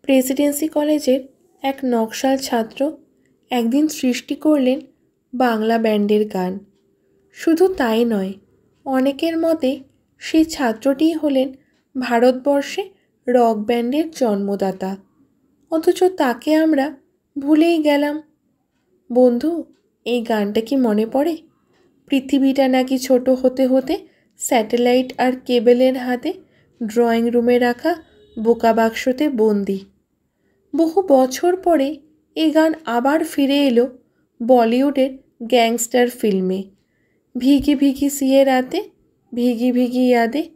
Presidency কলেজের এক নকশাল ছাত্র একদিন সৃষ্টি করলেন বাংলা ব্যান্ডের গান। শুধু তাই নয়, অনেকের মতে সেই ছাত্রটিই হলেন ভারতবর্ষে রক ব্যান্ডের জন্মদাতা। অথচ তাকে আমরা ভুলেই গেলাম। বন্ধু, এই গানটা কি মনে পড়ে? পৃথিবীটা নাকি ছোট হতে হতে স্যাটেলাইট আর কেবেলের হাতে ড্রয়িং রুমে রাখা বোকা বাক্সতে বন্দি। বহু বছর পরে এই গান আবার ফিরে এলো বলিউডের গ্যাংস্টার ফিল্মে। ভিগি ভিগি সিয়ে রাতে, ভিগি ভিগি यादें,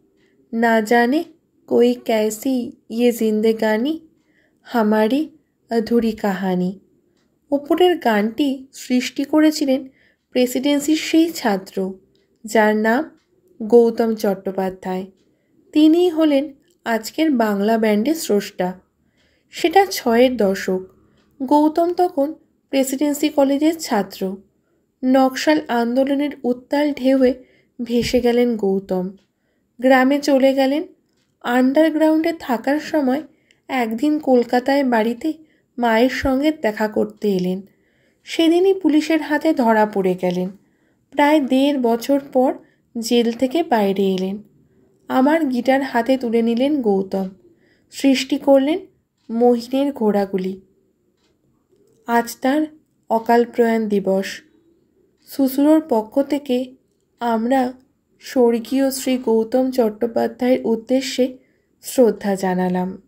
না জানে कोई कैसी ये जिंदगानी, हमारी अधूरी कहानी। ওপরের গানটি সৃষ্টি করেছিলেন প্রেসিডেন্সির সেই ছাত্র, যার নাম গৌতম চট্টোপাধ্যায়। তিনিই হলেন আজকের বাংলা ব্যান্ডের স্রষ্টা। সেটা ৬-এর দশক। গৌতম তখন প্রেসিডেন্সি কলেজের ছাত্র। নকশাল আন্দোলনের উত্তাল ঢেউয়ে ভেসে গেলেন গৌতম। গ্রামে চলে গেলেন। আন্ডারগ্রাউন্ডে থাকার সময় একদিন কলকাতায় বাড়িতে মায়ের সঙ্গে দেখা করতে এলেন। সেদিনই পুলিশের হাতে ধরা পড়ে গেলেন। প্রায় ১.৫ বছর পর জেল থেকে বাইরে এলেন। আমার গিটার হাতে তুলে নিলেন গৌতম। সৃষ্টি করলেন মহিনের ঘোড়াগুলি। আজ তার অকাল প্রয়াণ দিবস। সুসুরোর পক্ষ থেকে আমরা স্বর্গীয় শ্রী গৌতম চট্টোপাধ্যায়ের উদ্দেশ্যে শ্রদ্ধা জানালাম।